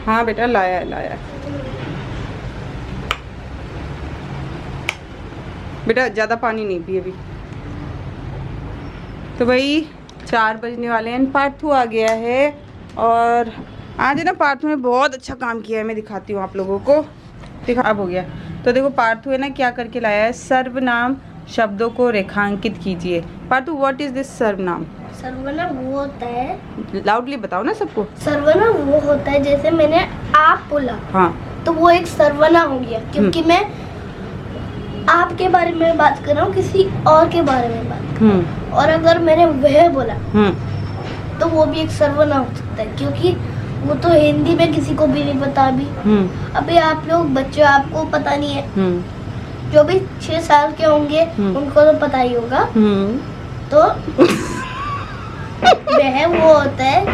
हाँ बेटा लाया है लाया है। बेटा ज़्यादा पानी नहीं पिए अभी। तो भाई 4 बजने वाले हैं, पार्थू आ गया है। और आज है ना पार्थू ने बहुत अच्छा काम किया है, मैं दिखाती हूँ आप लोगों को। देखो अब हो गया। तो देखो पार्थू है ना क्या करके लाया है, सर्वनाम शब्दों को रेखांकित कीजिए। पार्थू व्हाट इज दिस सर्वनाम? सर्वनाम वो होता है, लाउडली बताओ ना सबको। सर्वनाम वो होता है जैसे मैंने आप बोला, हाँ तो वो एक सर्वनाम हो गया, क्योंकि मैं आपके बारे में बात कर रहा हूँ, किसी और के बारे में बात कर रहा हूँ। और अगर मैंने वह बोला तो वो भी एक सर्वनाम हो सकता है, क्योंकि वो तो हिंदी में किसी को भी नहीं पता अभी। अभी आप लोग बच्चे, आपको पता नहीं है, जो भी 6 साल के होंगे उनको तो पता ही होगा। तो वह वो होता है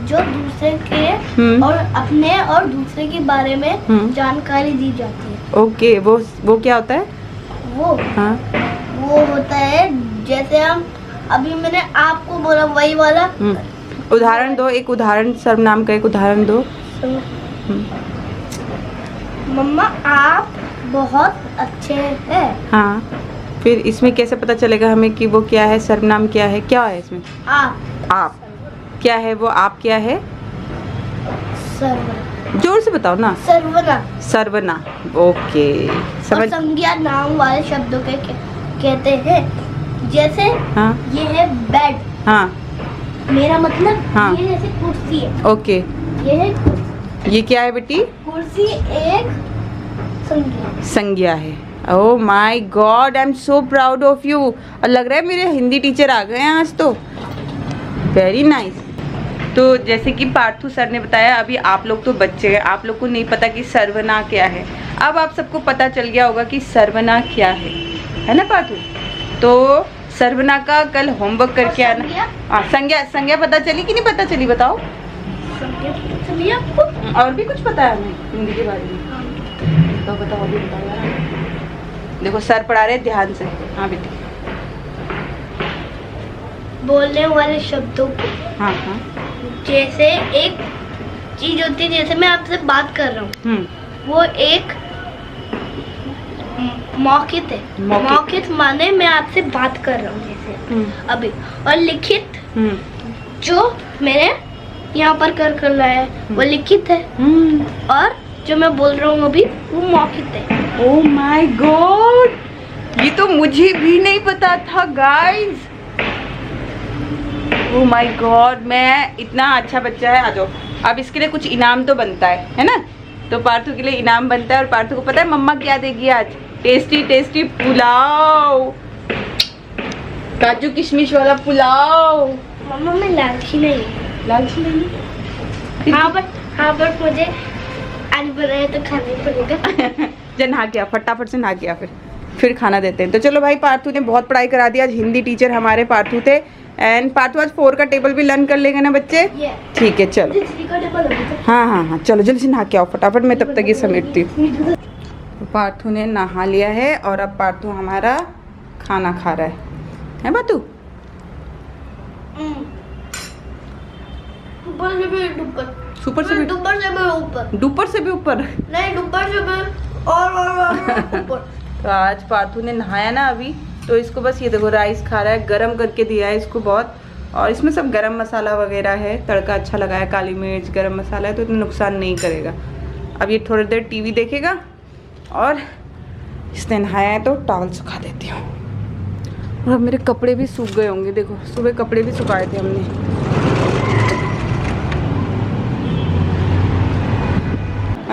जो दूसरे के और अपने और दूसरे के बारे में जानकारी दी जाती है। ओके, वो क्या होता है? वो होता है जैसे हम अभी मैंने आपको बोला वही वाला। उदाहरण दो, एक उदाहरण, सर्वनाम का एक उदाहरण दो। मम्मा आप बहुत अच्छे हैं। हाँ, फिर इसमें कैसे पता चलेगा हमें कि वो क्या है, सर्वनाम क्या है, क्या है इसमें? आप क्या है वो? आप क्या है? सर्वनाम। जोर से बताओ ना। सर्वनाम। सर्वनाम, ओके समझ। संज्ञा नाम वाले शब्दों के कहते हैं, जैसे ये है बेड। हाँ, मेरा मतलब हाँ, ये जैसे कुर्सी है। ओके, ये है कुर्सी। ये क्या है बेटी? कुर्सी एक संज्ञा है। Oh my God, I am so proud of you. और लग रहा है मेरे हिंदी टीचर आ गए हैं आज तो। Very nice. तो जैसे कि पार्थू सर ने बताया, अभी आप लोग तो बच्चे हैं, आप लोग को नहीं पता कि सर्वना क्या है। अब आप सबको पता चल गया होगा कि सर्वना क्या है ना पार्थू? तो सर्वना का कल होमवर्क करके आना। संज्ञा पता चली कि नहीं पता चली, बताओ। चलिए आपको और भी कुछ पता है हमें हिंदी के बारे में? तो बताओ, अभी बताओ यार। देखो सर पढ़ा रहे, ध्यान से। हाँ बेटी। बोलने वाले शब्दों को, हाँ, जैसे एक चीज होती है, जैसे मैं आपसे बात कर रहा हूँ, वो एक मौखिक है। मौखिक माने मैं आपसे बात कर रहा हूँ जैसे अभी। और लिखित जो मैंने यहाँ पर कर लाया है वो लिखित है। और जो मैं बोल रहा हूँ अभी वो मौखिक है। ओह माय गॉड, ये तो मुझे भी नहीं पता था गाइस। ओह माय गॉड, मैं इतना अच्छा बच्चा है। आ जाओ, अब इसके लिए कुछ इनाम तो बनता है ना? तो पार्थू के लिए इनाम बनता है। और पार्थू को पता है मम्मा क्या देगी आज? टेस्टी टेस्टी पुलाव, काजू किशमिश वाला पुलाव। मम्मा मैं लालची नहीं। लालची नहीं? हाँ बट मुझे आज बनाया तो खाना ही पड़ेगा। जा नहा के आ, फटाफट से नहा के आ, फिर खाना देते हैं। तो चलो भाई, पार्थू ने बहुत पढ़ाई करा दी आज। हिंदी टीचर हमारे पार्थू थे। एंड पार्थू आज 4 का टेबल भी लर्न कर लेगा ना बच्चे? ठीक है चलो। हाँ, चलो जल्दी से नहा के आओ फटाफट, मैं तब तक ये समेटती हूँ। तो पार्थू ने नहा लिया है और अब पार्थू हमारा खाना खा रहा है बातू? सुपर से भी ऊपर, डुपर से भी ऊपर नहीं, डुपर से भी और ऊपर। तो आज पार्थू ने नहाया ना अभी, तो इसको बस ये देखो राइस खा रहा है, गरम करके दिया है इसको बहुत। और इसमें सब गरम मसाला वगैरह है, तड़का अच्छा लगा है, काली मिर्च गरम मसाला है, तो इतना नुकसान नहीं करेगा। अब ये थोड़ी देर टीवी देखेगा। और इसने नहाया है तो टॉवल सुखा देती हूँ। और अब मेरे कपड़े भी सूख गए होंगे, देखो सुबह कपड़े भी सुखाए थे हमने।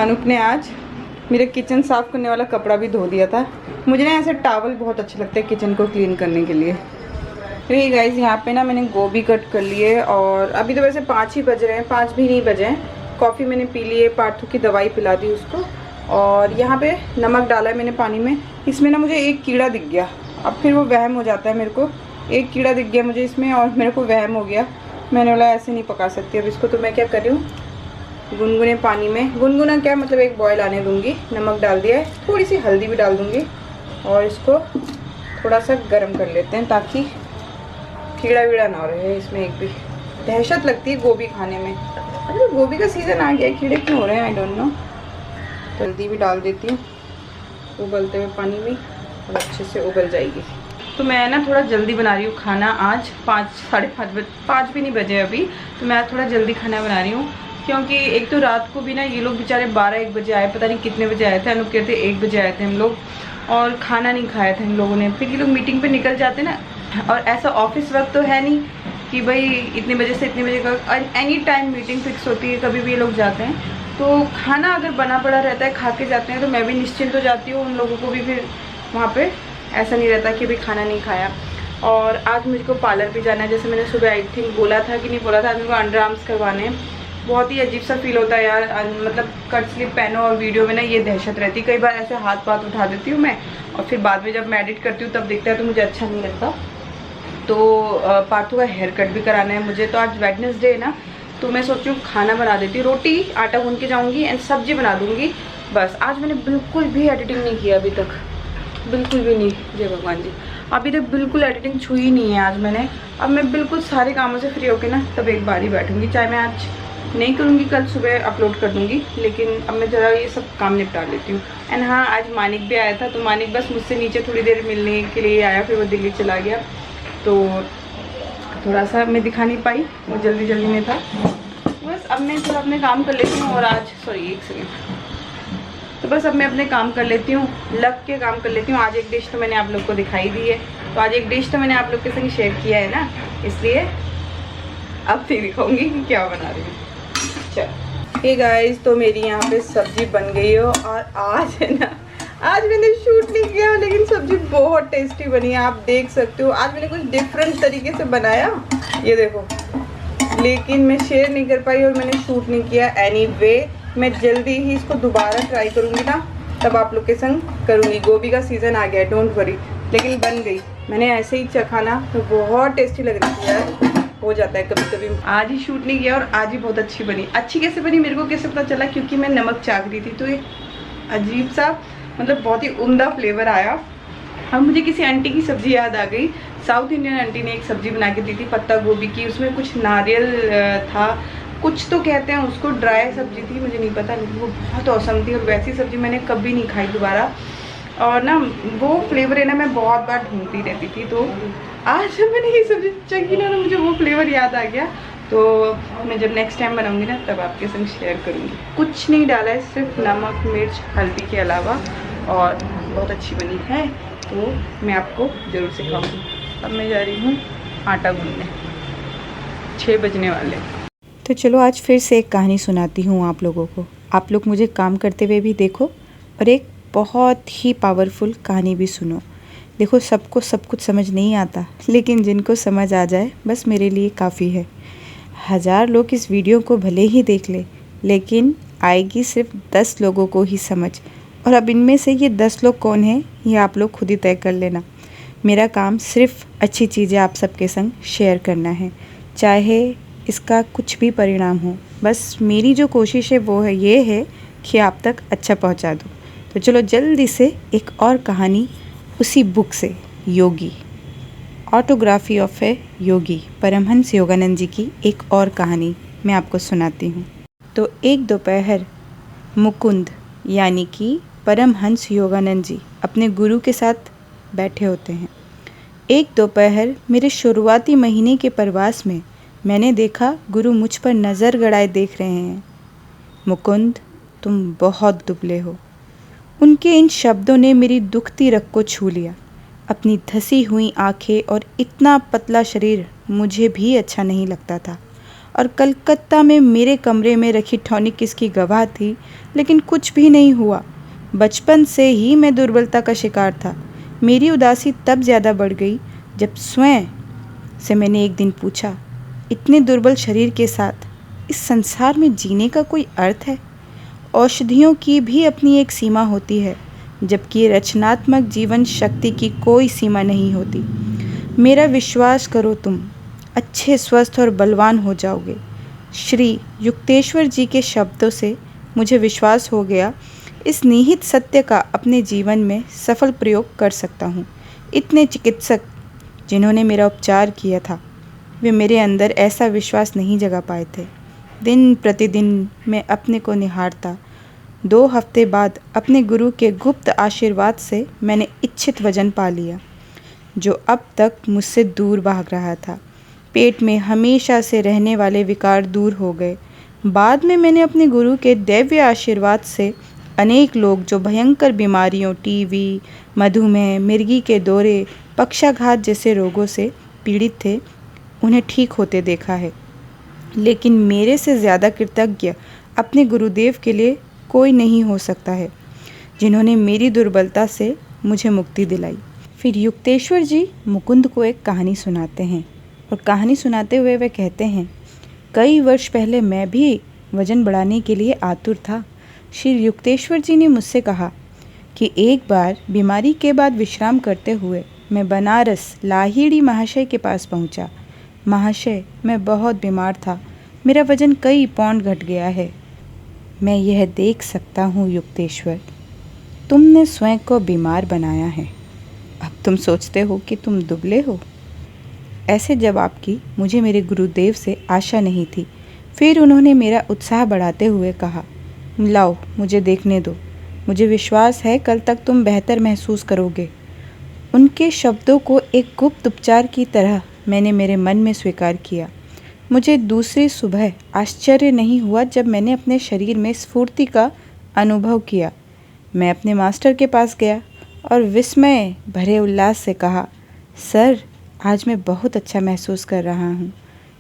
अनूप ने आज मेरे किचन साफ़ करने वाला कपड़ा भी धो दिया था। मुझे ना ऐसे टॉवल बहुत अच्छे लगते हैं किचन को क्लीन करने के लिए। तो ये गाइस यहाँ पे ना मैंने गोभी कट कर लिए। और अभी तो वैसे 5 ही बज रहे हैं, 5 भी नहीं बजे हैं। कॉफ़ी मैंने पी ली है, पार्थू की दवाई पिला दी उसको। और यहाँ पे नमक डाला है मैंने पानी में। इसमें ना मुझे एक कीड़ा दिख गया, अब फिर वो वहम हो जाता है मेरे को। एक कीड़ा दिख गया मुझे इसमें और मेरे को वहम हो गया। मैंने बोला ऐसे नहीं पका सकती अब इसको। तो मैं क्या कर रही हूँ, गुनगुने पानी में, गुनगुना क्या मतलब एक बॉयल आने दूंगी, नमक डाल दिया है, थोड़ी सी हल्दी भी डाल दूंगी। और इसको थोड़ा सा गर्म कर लेते हैं ताकि कीड़ा वीड़ा ना रहे इसमें एक भी। दहशत लगती है गोभी खाने में। अरे गोभी का सीज़न आ गया, कीड़े क्यों हो रहे हैं आई डोंट नो। हल्दी भी डाल देती हूँ उबलते हुए पानी में और अच्छे से उबल जाएगी। तो मैं ना थोड़ा जल्दी बना रही हूँ खाना आज, 5 भी नहीं बजे अभी, तो मैं आज थोड़ा जल्दी खाना बना रही हूँ क्योंकि एक तो रात को भी ना ये लोग बेचारे 12-1 बजे आए, पता नहीं कितने बजे आए थे, हम लोग कहते 1 बजे आए थे हम लोग, और खाना नहीं खाया था इन लोगों ने। फिर ये लोग मीटिंग पे निकल जाते ना, और ऐसा ऑफिस वक्त तो है नहीं कि भाई इतने बजे से इतने बजे का एनी टाइम मीटिंग फिक्स होती है, कभी भी ये लोग जाते हैं। तो खाना अगर बना पड़ा रहता है, खा के जाते हैं, तो मैं भी निश्चिंत हो जाती हूँ, उन लोगों को भी फिर वहाँ पे ऐसा नहीं रहता कि भाई खाना नहीं खाया। और आज मुझको पार्लर भी जाना है, जैसे मैंने सुबह आई थिंक बोला था कि नहीं बोला था, आज मेरे को अंडर आर्म्स करवाने हैं। बहुत ही अजीब सा फील होता है यार, मतलब कट स्लिप पहनो और वीडियो में ना ये दहशत रहती है। कई बार ऐसे हाथ पाथ उठा देती हूँ मैं, और फिर बाद में जब मैं एडिट करती हूँ तब दिखता है तो मुझे अच्छा नहीं लगता। तो पार्थू का हेयर कट भी कराना है मुझे। तो आज वेडनेसडे है ना, तो मैं सोच रही हूँ खाना बना देती हूँ, रोटी आटा गूंद के जाऊँगी एंड सब्जी बना दूँगी बस। आज मैंने बिल्कुल भी एडिटिंग नहीं किया अभी तक, बिल्कुल भी नहीं। जय भगवान जी, अभी तक बिल्कुल एडिटिंग छुई नहीं है आज मैंने। अब मैं बिल्कुल सारे कामों से फ्री होके ना तब एक बार ही बैठूँगी, चाहे मैं आज नहीं करूँगी, कल सुबह अपलोड कर दूँगी, लेकिन अब मैं ज़रा ये सब काम निपटा लेती हूँ। एंड हाँ, आज मानिक भी आया था, तो मानिक बस मुझसे नीचे थोड़ी देर मिलने के लिए आया, फिर वो दिल्ली चला गया, तो थोड़ा सा मैं दिखा नहीं पाई, वो जल्दी में था बस। अब मैं थोड़ा अपने काम कर लेती हूँ, और आज एक सेकेंड, तो बस अब मैं अपने काम कर लेती हूँ, लग के काम कर लेती हूँ। आज एक डिश तो मैंने आप लोग को दिखाई दी है, तो आज एक डिश तो मैंने आप लोग के संग शेयर किया है ना, इसलिए अब नहीं दिखाऊंगी कि क्या बना रही हूँ। चलो हे गाइस, तो मेरी यहाँ पे सब्जी बन गई है, और आज है ना, आज मैंने शूट नहीं किया लेकिन सब्जी बहुत टेस्टी बनी है, आप देख सकते हो। आज मैंने कुछ डिफरेंट तरीके से बनाया, ये देखो, लेकिन मैं शेयर नहीं कर पाई और मैंने शूट नहीं किया। एनीवे, मैं जल्दी ही इसको दोबारा ट्राई करूँगी ना, तब आप लोग के संग करूँगी। गोभी का सीज़न आ गया, डोंट वरी, लेकिन बन गई। मैंने ऐसे ही चखा ना, तो बहुत टेस्टी लग रही थी यार, हो जाता है कभी कभी। आज ही शूट नहीं किया और आज ही बहुत अच्छी बनी। अच्छी कैसे बनी मेरे को कैसे पता चला, क्योंकि मैं नमक चाख रही थी, तो एक अजीब सा मतलब बहुत ही उम्दा फ्लेवर आया। अब मुझे किसी आंटी की सब्ज़ी याद आ गई, साउथ इंडियन आंटी ने एक सब्ज़ी बना के दी थी पत्ता गोभी की, उसमें कुछ नारियल था, कुछ तो कहते हैं उसको, ड्राई सब्ज़ी थी, मुझे नहीं पता, लेकिन वो बहुत औसम थी, और वैसी सब्ज़ी मैंने कभी नहीं खाई दोबारा। और ना वो फ्लेवर है ना, मैं बहुत बार ढूंढती रहती थी, तो आज जब मैंने ये सब्ज़ी चखी ना, मुझे वो फ्लेवर याद आ गया। तो मैं जब नेक्स्ट टाइम बनाऊंगी ना, तब आपके संग शेयर करूंगी। कुछ नहीं डाला है, सिर्फ नमक मिर्च हल्दी के अलावा, और बहुत अच्छी बनी है, तो मैं आपको ज़रूर सिखाऊंगी। अब मैं जा रही हूँ आटा गूंदने, 6 बजने वाले। तो चलो आज फिर से एक कहानी सुनाती हूँ आप लोगों को। आप लोग मुझे काम करते हुए भी देखो, और एक बहुत ही पावरफुल कहानी भी सुनो। देखो, सबको सब कुछ समझ नहीं आता, लेकिन जिनको समझ आ जाए बस मेरे लिए काफ़ी है। 1000 लोग इस वीडियो को भले ही देख ले, लेकिन आएगी सिर्फ 10 लोगों को ही समझ। और अब इनमें से ये 10 लोग कौन हैं, ये आप लोग खुद ही तय कर लेना। मेरा काम सिर्फ अच्छी चीज़ें आप सबके संग शेयर करना है, चाहे इसका कुछ भी परिणाम हो। बस मेरी जो कोशिश है वो है ये है कि आप तक अच्छा पहुंचा दूं। तो चलो जल्दी से एक और कहानी उसी बुक से, योगी, ऑटोग्राफी ऑफ ए योगी, परमहंस योगानंद जी की एक और कहानी मैं आपको सुनाती हूँ। तो एक दोपहर मुकुंद यानी कि परमहंस योगानंद जी अपने गुरु के साथ बैठे होते हैं। एक दोपहर मेरे शुरुआती महीने के प्रवास में मैंने देखा गुरु मुझ पर नज़र गड़ाए देख रहे हैं। मुकुंद, तुम बहुत दुबले हो। उनके इन शब्दों ने मेरी दुखती रग को छू लिया। अपनी धसी हुई आंखें और इतना पतला शरीर मुझे भी अच्छा नहीं लगता था, और कलकत्ता में मेरे कमरे में रखी टॉनिक इसकी गवाह थी, लेकिन कुछ भी नहीं हुआ। बचपन से ही मैं दुर्बलता का शिकार था। मेरी उदासी तब ज़्यादा बढ़ गई जब स्वयं से मैंने एक दिन पूछा, इतने दुर्बल शरीर के साथ इस संसार में जीने का कोई अर्थ है? औषधियों की भी अपनी एक सीमा होती है, जबकि रचनात्मक जीवन शक्ति की कोई सीमा नहीं होती। मेरा विश्वास करो, तुम अच्छे, स्वस्थ और बलवान हो जाओगे। श्री युक्तेश्वर जी के शब्दों से मुझे विश्वास हो गया, इस निहित सत्य का अपने जीवन में सफल प्रयोग कर सकता हूँ। इतने चिकित्सक जिन्होंने मेरा उपचार किया था, वे मेरे अंदर ऐसा विश्वास नहीं जगा पाए थे। दिन प्रतिदिन मैं अपने को निहारता। 2 हफ्ते बाद अपने गुरु के गुप्त आशीर्वाद से मैंने इच्छित वजन पा लिया, जो अब तक मुझसे दूर भाग रहा था। पेट में हमेशा से रहने वाले विकार दूर हो गए। बाद में मैंने अपने गुरु के दैवीय आशीर्वाद से अनेक लोग जो भयंकर बीमारियों, टीबी, मधुमेह, मिर्गी के दौरे, पक्षाघात जैसे रोगों से पीड़ित थे, उन्हें ठीक होते देखा है। लेकिन मेरे से ज़्यादा कृतज्ञ अपने गुरुदेव के लिए कोई नहीं हो सकता है, जिन्होंने मेरी दुर्बलता से मुझे मुक्ति दिलाई। फिर युक्तेश्वर जी मुकुंद को एक कहानी सुनाते हैं और कहानी सुनाते हुए वे कहते हैं, कई वर्ष पहले मैं भी वज़न बढ़ाने के लिए आतुर था। श्री युक्तेश्वर जी ने मुझसे कहा कि एक बार बीमारी के बाद विश्राम करते हुए मैं बनारस लाहिड़ी महाशय के पास पहुंचा। महाशय, मैं बहुत बीमार था। मेरा वज़न कई पौंड घट गया है। मैं यह देख सकता हूँ युक्तेश्वर, तुमने स्वयं को बीमार बनाया है। अब तुम सोचते हो कि तुम दुबले हो। ऐसे जवाब की मुझे मेरे गुरुदेव से आशा नहीं थी। फिर उन्होंने मेरा उत्साह बढ़ाते हुए कहा, लाओ मुझे देखने दो, मुझे विश्वास है कल तक तुम बेहतर महसूस करोगे। उनके शब्दों को एक गुप्त उपचार की तरह मैंने मेरे मन में स्वीकार किया। मुझे दूसरी सुबह आश्चर्य नहीं हुआ जब मैंने अपने शरीर में स्फूर्ति का अनुभव किया। मैं अपने मास्टर के पास गया और विस्मय भरे उल्लास से कहा, सर, आज मैं बहुत अच्छा महसूस कर रहा हूँ।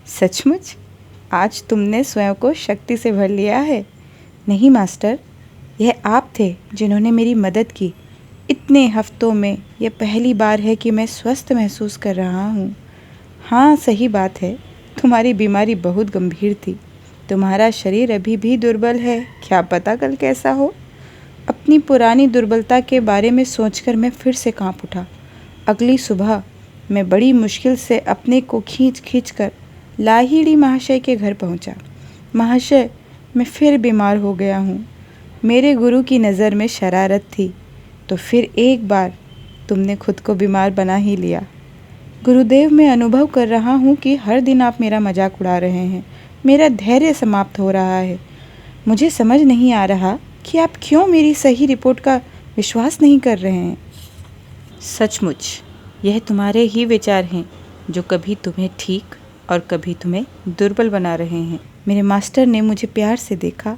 सचमुच? आज तुमने स्वयं को शक्ति से भर लिया है। नहीं मास्टर, यह आप थे जिन्होंने मेरी मदद की। इतने हफ्तों में यह पहली बार है कि मैं स्वस्थ महसूस कर रहा हूँ। हाँ, सही बात है, तुम्हारी बीमारी बहुत गंभीर थी। तुम्हारा शरीर अभी भी दुर्बल है, क्या पता कल कैसा हो। अपनी पुरानी दुर्बलता के बारे में सोचकर मैं फिर से कांप उठा। अगली सुबह मैं बड़ी मुश्किल से अपने को खींच कर लाहिड़ी महाशय के घर पहुंचा। महाशय, मैं फिर बीमार हो गया हूँ। मेरे गुरु की नज़र में शरारत थी, तो फिर एक बार तुमने खुद को बीमार बना ही लिया। गुरुदेव, मैं अनुभव कर रहा हूँ कि हर दिन आप मेरा मजाक उड़ा रहे हैं। मेरा धैर्य समाप्त हो रहा है। मुझे समझ नहीं आ रहा कि आप क्यों मेरी सही रिपोर्ट का विश्वास नहीं कर रहे हैं। सचमुच यह तुम्हारे ही विचार हैं जो कभी तुम्हें ठीक और कभी तुम्हें दुर्बल बना रहे हैं। मेरे मास्टर ने मुझे प्यार से देखा।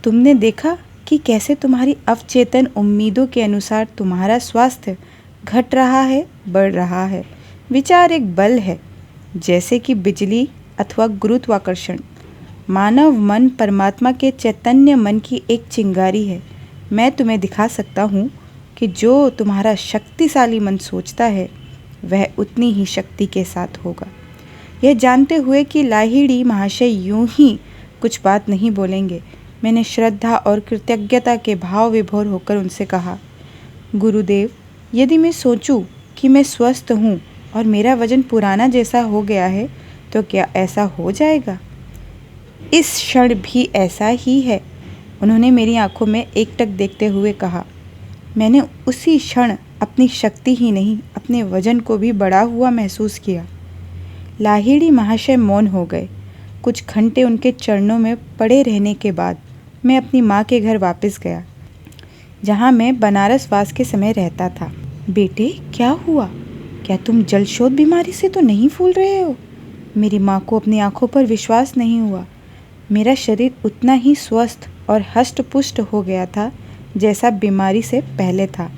तुमने देखा कि कैसे तुम्हारी अवचेतन उम्मीदों के अनुसार तुम्हारा स्वास्थ्य घट रहा है, बढ़ रहा है। विचार एक बल है, जैसे कि बिजली अथवा गुरुत्वाकर्षण। मानव मन परमात्मा के चैतन्य मन की एक चिंगारी है। मैं तुम्हें दिखा सकता हूँ कि जो तुम्हारा शक्तिशाली मन सोचता है वह उतनी ही शक्ति के साथ होगा। यह जानते हुए कि लाहिड़ी महाशय यूं ही कुछ बात नहीं बोलेंगे, मैंने श्रद्धा और कृतज्ञता के भाव विभोर होकर उनसे कहा, गुरुदेव, यदि मैं सोचूं कि मैं स्वस्थ हूँ और मेरा वजन पुराना जैसा हो गया है तो क्या ऐसा हो जाएगा? इस क्षण भी ऐसा ही है। उन्होंने मेरी आंखों में एकटक देखते हुए कहा। मैंने उसी क्षण अपनी शक्ति ही नहीं, अपने वजन को भी बढ़ा हुआ महसूस किया। लाहिड़ी महाशय मौन हो गए। कुछ घंटे उनके चरणों में पड़े रहने के बाद मैं अपनी माँ के घर वापस गया, जहाँ मैं बनारस वास के समय रहता था। बेटे, क्या हुआ? क्या तुम जलशोथ बीमारी से तो नहीं फूल रहे हो? मेरी माँ को अपनी आंखों पर विश्वास नहीं हुआ। मेरा शरीर उतना ही स्वस्थ और हष्ट पुष्ट हो गया था जैसा बीमारी से पहले था।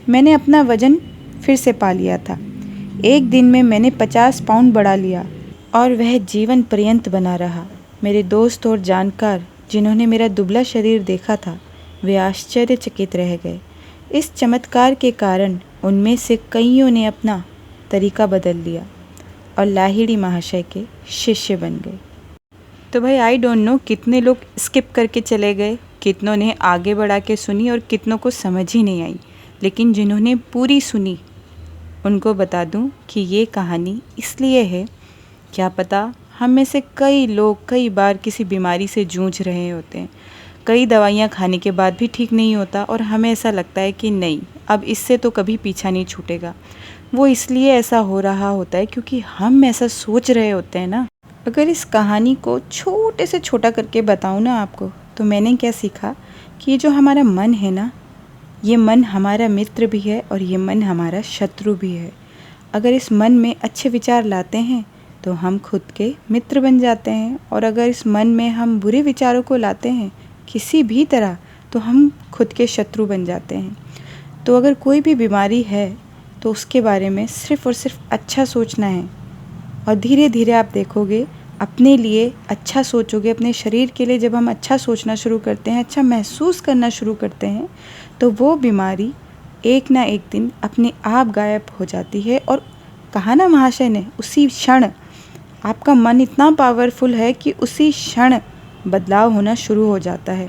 मैंने अपना वजन फिर से पा लिया था। एक दिन में मैंने 50 पाउंड बढ़ा लिया और वह जीवन पर्यंत बना रहा। मेरे दोस्त और जानकार जिन्होंने मेरा दुबला शरीर देखा था, वे आश्चर्यचकित रह गए। इस चमत्कार के कारण उनमें से कईयों ने अपना तरीका बदल लिया और लाहिड़ी महाशय के शिष्य बन गए। तो भाई आई डोंट नो कितने लोग स्किप करके चले गए, कितनों ने आगे बढ़ा के सुनी और कितनों को समझ ही नहीं आई। लेकिन जिन्होंने पूरी सुनी उनको बता दूं कि ये कहानी इसलिए है, क्या पता हम में से कई लोग कई बार किसी बीमारी से जूझ रहे होते हैं, कई दवाइयाँ खाने के बाद भी ठीक नहीं होता और हमें ऐसा लगता है कि नहीं, अब इससे तो कभी पीछा नहीं छूटेगा। वो इसलिए ऐसा हो रहा होता है क्योंकि हम ऐसा सोच रहे होते हैं ना। अगर इस कहानी को छोटे से छोटा करके बताऊँ ना आपको, तो मैंने क्या सीखा कि ये जो हमारा मन है ना, ये मन हमारा मित्र भी है और ये मन हमारा शत्रु भी है। अगर इस मन में अच्छे विचार लाते हैं तो हम खुद के मित्र बन जाते हैं, और अगर इस मन में हम बुरे विचारों को लाते हैं किसी भी तरह, तो हम खुद के शत्रु बन जाते हैं। तो अगर कोई भी बीमारी है तो उसके बारे में सिर्फ़ और सिर्फ अच्छा सोचना है, और धीरे धीरे आप देखोगे अपने लिए अच्छा सोचोगे। अपने शरीर के लिए जब हम अच्छा सोचना शुरू करते हैं, अच्छा महसूस करना शुरू करते हैं, तो वो बीमारी एक ना एक दिन अपने आप गायब हो जाती है। और कहा ना महाशय ने, उसी क्षण आपका मन इतना पावरफुल है कि उसी क्षण बदलाव होना शुरू हो जाता है।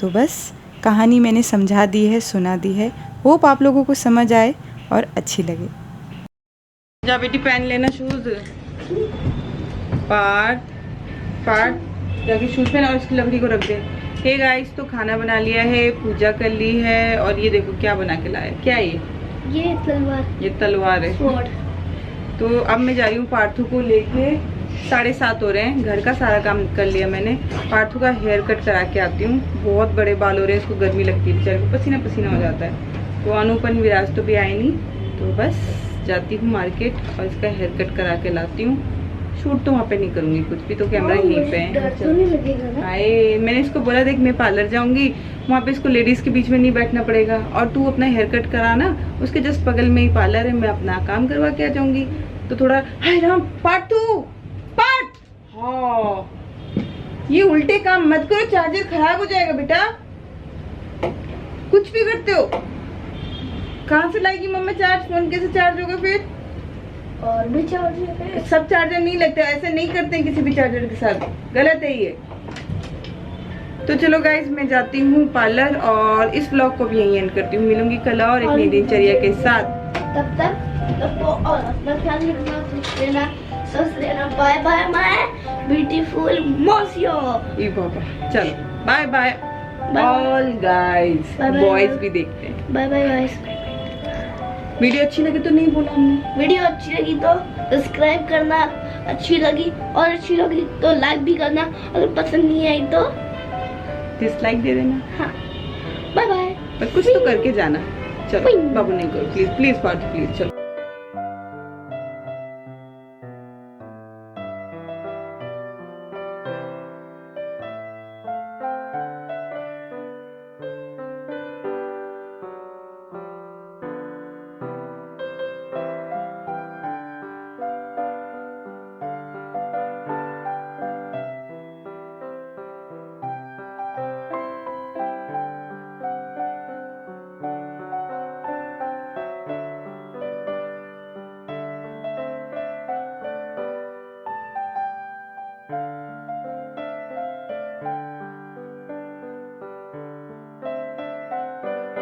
तो बस कहानी मैंने समझा दी है, सुना दी है। होप आप लोगों को समझ आए और अच्छी लगे। जा बेटी पहन लेना शूज। पार्ट जाके शूज पहन और इसकी लकड़ी को रख दे। हे गाइस, तो खाना बना लिया है, पूजा कर ली है, और ये देखो क्या बना के लाया। क्या है ये तलवार, ये तलवार है। स्वॉर्ड। तो अब मैं जा रही हूँ पार्थू को लेके। 7:30 हो रहे हैं, घर का सारा काम कर लिया मैंने। पार्थू का हेयर कट करा के आती हूँ। बहुत बड़े बाल हो रहे हैं, इसको गर्मी लगती है, बेचारे को पसीना पसीना हो जाता है। तो अनुपन विराज तो भी आए नहीं, तो बस जाती हूँ मार्केट और इसका हेयर कट करा के लाती हूँ। शूट तो वहाँ पे नहीं करूँगी कुछ भी, तो कैमरा यहीं पे है। हाय, मैंने इसको बोला देख मैं पार्लर जाऊँगी, वहाँ पे इसको लेडीज़ के बीच में नहीं बैठना पड़ेगा, और तू अपना हेयर कट कराना, उसके जस्ट बगल में ही पार्लर है, मैं अपना काम करवा के आ जाऊँगी। तो थोड़ा हाय राम, पार्ट हाँ, ये उल्टे काम मत करो, चार्जर खराब हो जाएगा बेटा। कुछ भी करते हो। कहाँ से लाएगी मम्मा चार्ज? फोन कैसे चार्ज होगा फिर? और भी चार्जर है। सब चार्जर नहीं लगते, ऐसे नहीं करते हैं किसी भी चार्जर के साथ, गलत है ये। तो चलो गाइज, मैं जाती हूँ पार्लर और इस व्लॉग को भी यहीं एंड करती हूँ। मिलूंगी कल और एक नई दिनचर्या के साथ। तब तक और अपना ख्याल रखना, खुश रहना, स्वस्थ रहना। बाय बाय माय ब्यूटीफुल मौसियों। ई बाबा, चलो bye bye all guys. Boys भी देखते हैं। Bye bye guys. वीडियो अच्छी लगी तो नहीं बोला हमने। वीडियो अच्छी लगी तो सब्सक्राइब करना, अच्छी लगी तो लाइक भी करना, अगर पसंद नहीं आई तो डिसलाइक दे देना। हाँ, बाय बाय। पर कुछ तो करके जाना। चलो बाबू नहीं करो प्लीज प्लीज पार्थ प्लीज, चलो।